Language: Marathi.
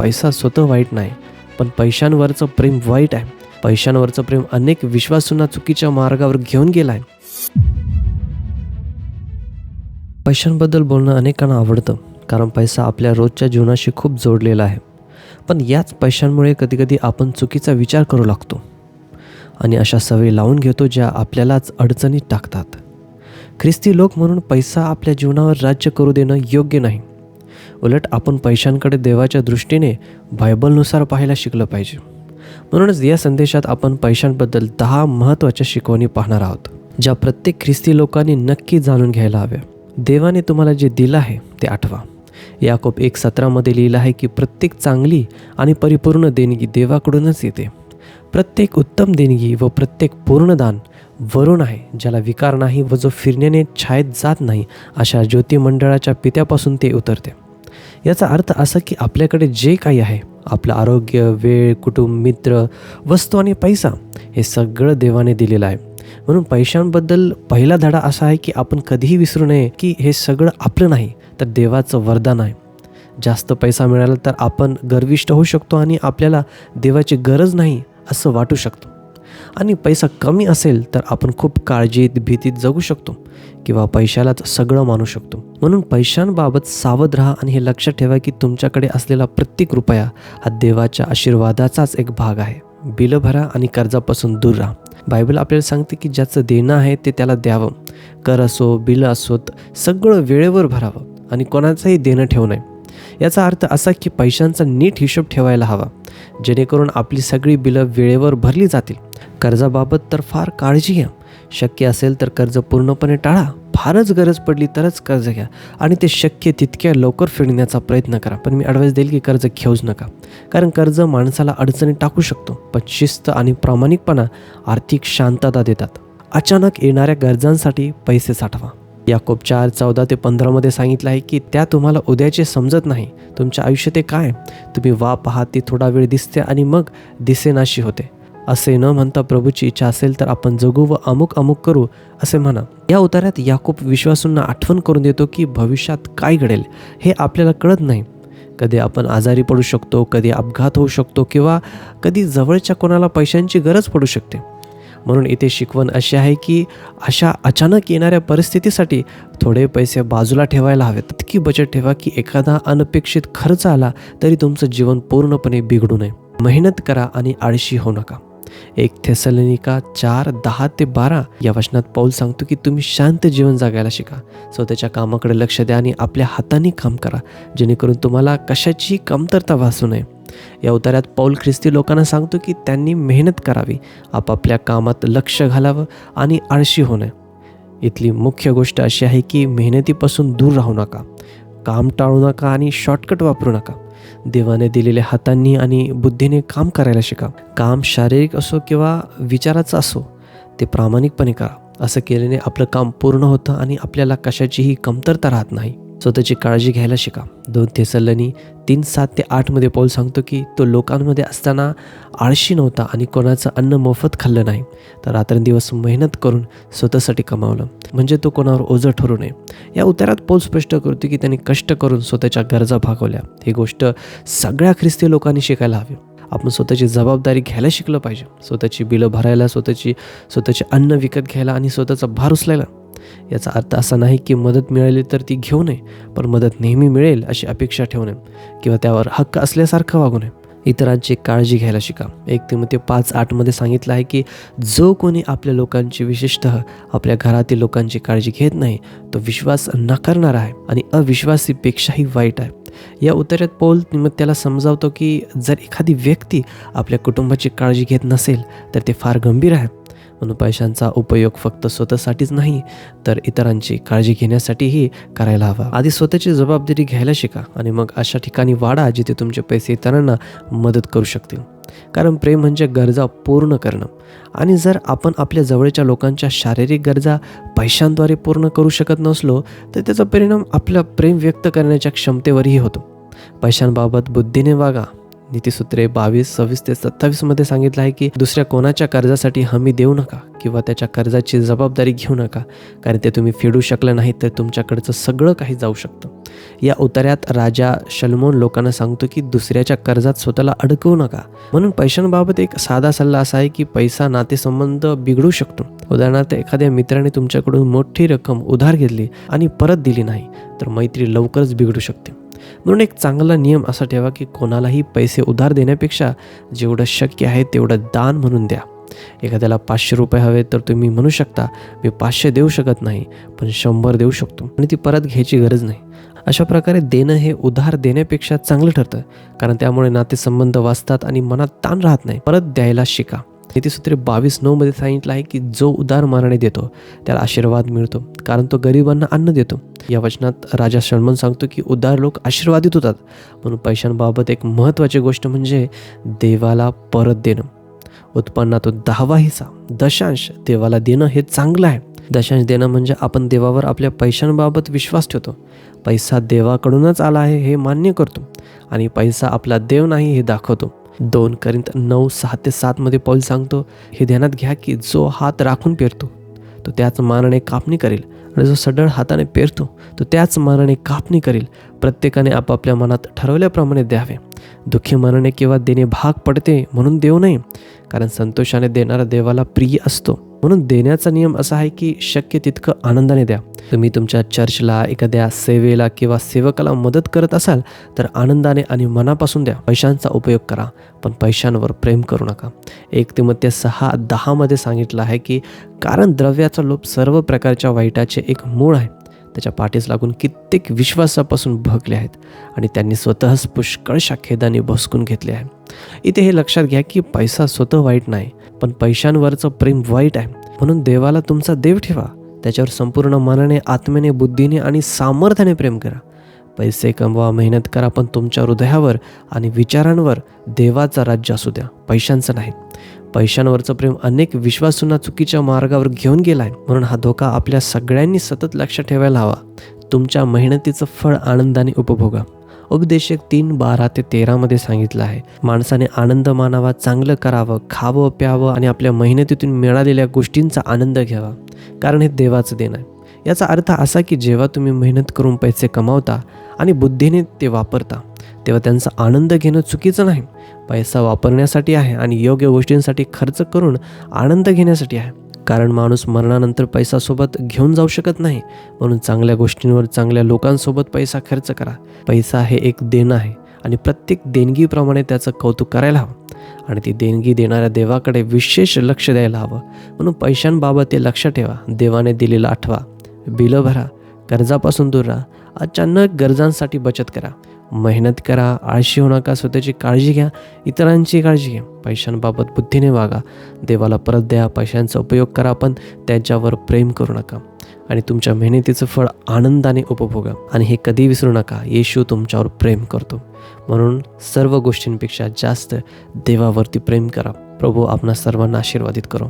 पैसा स्वतः वाईट नाही, पण पैशांवरचं प्रेम वाईट आहे. पैशांवरचं प्रेम अनेक विश्वासूंना चुकीच्या मार्गावर घेऊन गेला आहे. पैशांबद्दल बोलणं अनेकांना आवडतं, कारण पैसा आपल्या रोजच्या जीवनाशी खूप जोडलेला आहे. पण याच पैशांमुळे कधीकधी आपण चुकीचा विचार करू लागतो आणि अशा सवयी लावून घेतो ज्या आपल्यालाच अडचणीत टाकतात. ख्रिस्ती लोक म्हणून पैसा आपल्या जीवनावर राज्य करू देणं योग्य नाही. उलट आपण पैशांकडे देवाच्या दृष्टीने बायबलनुसार पाहायला शिकलं पाहिजे. म्हणूनच या संदेशात आपण पैशांबद्दल 10 महत्त्वाच्या शिकवणी पाहणार आहोत, ज्या प्रत्येक ख्रिस्ती लोकांनी नक्की जाणून घ्यायला हव्या. देवाने तुम्हाला जे दिलं आहे ते आठवा. याकोब 1:17 लिहिलं आहे की प्रत्येक चांगली आणि परिपूर्ण देणगी देवाकडूनच येते. प्रत्येक उत्तम देणगी व प्रत्येक पूर्णदान वरून आहे, ज्याला विकार नाही व जो फिरण्याने छायेत जात नाही, अशा ज्योतिमंडळाच्या पित्यापासून ते उतरते. याचा अर्थ असा की आपल्याकडे जे काही आहे, आपलं आरोग्य, वेळ, कुटुंब, मित्र, वस्तू आणि पैसा, हे सगळं देवाने दिलेलं आहे. म्हणून पैशांबद्दल पहिला धडा असा आहे की आपण कधीही विसरू नये की हे सगळं आपलं नाही, तर देवाचं वरदान आहे. जास्त पैसा मिळाला तर आपण गर्विष्ठ होऊ शकतो आणि आपल्याला देवाची गरज नाही असं वाटू शकतो. आणि पैसा कमी असेल तर आपण खूप काळजीत, भीतीत जगू शकतो किंवा पैशालाच सगळं मानू शकतो. म्हणून पैशांबाबत सावध राहा आणि हे लक्षात ठेवा की तुमच्याकडे असलेला प्रत्येक रुपया हा देवाच्या आशीर्वादाचाच एक भाग आहे. बिलं भरा आणि कर्जापासून दूर राहा. बायबल आपल्याला सांगते की ज्याचं देणं आहे ते त्याला द्यावं. कर असो, बिलं असोत, सगळं वेळेवर भरावं आणि कोणाचंही देणं ठेवू नये. याचा अर्थ असा की पैशांचा नीट हिशोब ठेवायला हवा, जेणेकरून आपली सगळी बिलं वेळेवर भरली जातील. कर्जाबाबत तर फार काळजी घ्या. शक्य असेल तर कर्ज पूर्णपणे टाळा. फारच गरज पडली तरच कर्ज घ्या आणि ते शक्य तितक्या लवकर फेडण्याचा प्रयत्न करा. पण मी ॲडवाईस देईल की कर्ज घेऊच नका, कारण कर्ज माणसाला अडचणीत टाकू शकतो. पण शिस्त आणि प्रामाणिकपणा आर्थिक शांतता देतात. अचानक येणाऱ्या गरजांसाठी पैसे साठवा. याकोब 4:14-15 सांगितलं आहे की त्या तुम्हाला उद्याचे समजत नाही. तुमच्या आयुष्य ते काय, तुम्ही पाहात ती थोडा वेळ दिसते आणि मग दिसेनाशी होते. असे न म्हणता प्रभूची इच्छा असेल तर आपण जगू व अमुक करू असे म्हणा. या उतार्यात याकोब विश्वासूंना आठवण करून देतो की भविष्यात काय घडेल हे आपल्याला कळत नाही. कधी आपण आजारी पडू शकतो, कधी अपघात होऊ शकतो किंवा कधी जवळच्या कोणाला पैशांची गरज पडू शकते. म्हणून इथे शिकवण अशी आहे की अशा अचानक येणाऱ्या परिस्थितीसाठी थोडे पैसे बाजूला ठेवायला हवेत. इतकी बचत ठेवा की एखादा अनपेक्षित खर्च आला तरी तुमचं जीवन पूर्णपणे बिघडू नये. मेहनत करा आणि आळशी होऊ नका. 1 थेसलोनिका 4:10-12 या वचनात पौल सांगतो की तुम्ही शांत जीवन जगायला शिका. स्वतःच्या कामाकडे लक्ष द्या आणि आपल्या हाताने काम करा, जेणेकरून तुम्हाला कशाची कमतरता भासू नये. या उतार्यात पौल ख्रिस्ती लोकांना सांगतो की त्यांनी मेहनत करावी, आपापल्या कामात लक्ष घालावं आणि आळशी होऊ नये. इथली मुख्य गोष्ट अशी आहे की मेहनतीपासून दूर राहू नका, काम टाळू नका आणि शॉर्टकट वापरू नका. देवाने दिलेल्या हातांनी आणि बुद्धीने काम करायला शिका. काम शारीरिक असो किंवा विचाराचं असो, ते प्रामाणिकपणे करा. असं केल्याने आपलं काम पूर्ण होतं आणि आपल्याला कशाचीही कमतरता राहत नाही. स्वतःची काळजी घ्यायला शिका. 2 थेसलोनी 3:7-8 पौल सांगतो की तो लोकांमध्ये असताना आळशी नव्हता आणि कोणाचं अन्न मोफत खाल्लं नाही, तर रात्रंदिवस मेहनत करून स्वतःसाठी कमावलं, म्हणजे तो कोणावर ओझं ठरू नये. या उतारात पौल स्पष्ट करतो की त्यांनी कष्ट करून स्वतःच्या गरजा भागवल्या. ही गोष्ट सगळ्या ख्रिस्ती लोकांनी शिकायला हवी. आपण स्वतःची जबाबदारी घ्यायला शिकलं पाहिजे. स्वतःची बिलं भरायला, स्वतःचे अन्न विकत घ्यायला आणि स्वतःचा भार उचलायला. याचा अर्थ असा नाही की मदत मिळाली तर ती घेऊ नये, पण मदत नेहमी मिळेल अशी अपेक्षा ठेवू नये किंवा त्यावर हक्क असल्यासारखं वागू नये. इतरांची काळजी घ्यायला शिका. 1 तिमोथी 5:8 सांगितलं आहे की जो कोणी आपल्या लोकांची, विशेषतः आपल्या घरातील लोकांची काळजी घेत नाही, तो विश्वास नाकारणारा आहे आणि अविश्वासीपेक्षाही वाईट आहे. या उतार्यात पौल तिमोथेला समजावतो की जर एखादी व्यक्ती आपल्या कुटुंबाची काळजी घेत नसेल तर ते फार गंभीर आहे. म्हणून पैशांचा उपयोग फक्त स्वतःसाठीच नाही, तर इतरांची काळजी घेण्यासाठीही करायला हवा. आधी स्वतःची जबाबदारी घ्यायला शिका आणि मग अशा ठिकाणी वाढा जिथे तुमचे पैसे इतरांना मदत करू शकतील. कारण प्रेम म्हणजे गरजा पूर्ण करणं, आणि जर आपण आपल्या जवळच्या लोकांच्या शारीरिक गरजा पैशांद्वारे पूर्ण करू शकत नसलो तर त्याचा परिणाम आपला प्रेम व्यक्त करण्याच्या क्षमतेवरही होतो. पैशांबाबत बुद्धीने वागा, नीतिसूत्रे 22:26-27 मध्ये सांगितलं आहे की दुसऱ्या कोणाच्या कर्जासाठी हमी देऊ नका किंवा त्याच्या कर्जाची जबाबदारी घेऊ नका, कारण ते तुम्ही फेडू शकलं नाही तर तुमच्याकडचं सगळं काही जाऊ शकतं. या उतार्यात राजा शलोमोन लोकांना सांगतो की दुसऱ्याच्या कर्जात स्वतःला अडकवू नका. म्हणून पैशांबाबत एक साधा सल्ला असा आहे की पैसा नातेसंबंध बिघडू शकतो. उदाहरणार्थ, एखाद्या मित्राने तुमच्याकडून मोठी रक्कम उधार घेतली आणि परत दिली नाही तर मैत्री लवकरच बिघडू शकते. म्हणून एक चांगला नियम असा ठेवा की कोणालाही पैसे उधार देण्यापेक्षा जेवढं शक्य आहे तेवढं दान म्हणून द्या. एखाद्याला 500 रुपये हवे तर तुम्ही म्हणू शकता, मी 500 देऊ शकत नाही पण 100 देऊ शकतो, आणि ती परत घ्यायची गरज नाही. अशा प्रकारे देणं हे उधार देण्यापेक्षा चांगलं ठरतं, कारण त्यामुळे नातेसंबंध वाचतात आणि मनात ताण राहत नाही. परत द्यायला शिका. नीतिसूत्रे 22:9 मध्ये सांगितलं आहे की जो उदार मनाने देतो त्याला आशीर्वाद मिळतो, कारण तो गरिबांना अन्न देतो. या वचनात राजा शलोमोन सांगतो की उदार लोक आशीर्वादित होतात. म्हणून पैशांबाबत एक महत्त्वाची गोष्ट म्हणजे देवाला परत देणं. उत्पन्नातून 10वा हिस्सा, दशांश देवाला देणं हे चांगलं आहे. दशांश देणं म्हणजे आपण देवावर आपल्या पैशांबाबत विश्वास ठेवतो. पैसा देवाकडूनच आला आहे हे मान्य करतो आणि पैसा आपला देव नाही हे दाखवतो. 2 कोरिंथ 9:6-7 मध्ये पौल सांगतो, हे ध्यानात घ्या की जो हात राखून पेरतो तो त्याच मानाने कापणी करेल, आणि जो सढळ हाताने पेरतो तो त्याच मानाने कापणी करेल. प्रत्येकाने आपापल्या मनात ठरवल्याप्रमाणे द्यावे. दुःखी मनाने किंवा देणे भाग पडते म्हणून देऊ नये, कारण संतोषाने देणारा देवाला प्रिय असतो. म्हणून देण्याचा नियम असा आहे की शक्य तितकं आनंदाने द्या. तुम्ही तुमच्या चर्चला, एखाद्या सेवेला किंवा सेवकाला मदत करत असाल तर आनंदाने आणि मनापासून द्या. पैशांचा उपयोग करा पण पैशांवर प्रेम करू नका. 1 तीमुथेय 6:10 मध्ये सांगितलं आहे की कारण द्रव्याचा लोभ सर्व प्रकारच्या वाईटाचे एक मूळ आहे. त्याच्या पाठीस लागून कित्येक विश्वासापासून भगले आहेत आणि त्यांनी स्वतःच पुष्कळशा खेदाने भसकून घेतले आहे. इथे हे लक्षात घ्या की पैसा स्वतः वाईट नाही, पण पैशांवरचं प्रेम वाईट आहे. म्हणून देवाला तुमचा देव ठेवा. त्याच्यावर संपूर्ण मनाने, आत्म्याने, बुद्धीने आणि सामर्थ्याने प्रेम करा. पैसे कमवा, मेहनत करा, पण तुमच्या हृदयावर आणि विचारांवर देवाचा राज्य असू द्या, पैशांचं नाही. पैशांवरचं प्रेम अनेक विश्वासूंना चुकीच्या मार्गावर घेऊन गेलाय. म्हणून हा धोका आपल्या सगळ्यांनी सतत लक्षात ठेवायला हवा. तुमच्या मेहनतीचं फळ आनंदाने उपभोगा. उपदेशक 3:12-13 मध्ये सांगितलं आहे, माणसाने आनंद मानावा, चांगलं करावं, खावं प्यावं आणि आपल्या मेहनतीतून मिळालेल्या गोष्टींचा आनंद घ्यावा, कारण हे देवाचं देणं आहे. याचा अर्थ असा की जेव्हा तुम्ही मेहनत करून पैसे कमावता आणि बुद्धीने ते वापरता तेव्हा त्यांचा आनंद घेणं चुकीचं नाही. पैसा वापरण्यासाठी आहे आणि योग्य गोष्टींसाठी खर्च करून आनंद घेण्यासाठी आहे, कारण माणूस मरणानंतर पैसा सोबत घेऊन जाऊ शकत नाही. म्हणून चांगल्या गोष्टींवर, चांगल्या लोकांसोबत पैसा खर्च करा. पैसा हे एक देणं आहे आणि प्रत्येक देणगीप्रमाणे त्याचं कौतुक करायला हवं आणि ती देणगी देणाऱ्या देवाकडे विशेष लक्ष द्यायला हवं. म्हणून पैशांबाबत ते लक्षात ठेवा. देवाने दिलेलं आठवा, बिलं भरा, कर्जापासून दूर राहा, अचानक गरजांसाठी बचत करा, मेहनत करा, आळशी होऊ नका, स्वतःची काळजी घ्या, इतरांची काळजी घ्या. पैशांबाबत बुद्धीने वागा, देवाला परत द्या, पैशांचा उपयोग करा, पण त्यांच्यावर प्रेम करू नका आणि तुमच्या मेहनतीचं फळ आनंदाने उपभोगा. आणि हे कधी विसरू नका, येशू तुमच्यावर प्रेम करतो. म्हणून सर्व गोष्टींपेक्षा जास्त देवावरती प्रेम करा. प्रभू आपणा सर्वांना आशीर्वादित करो.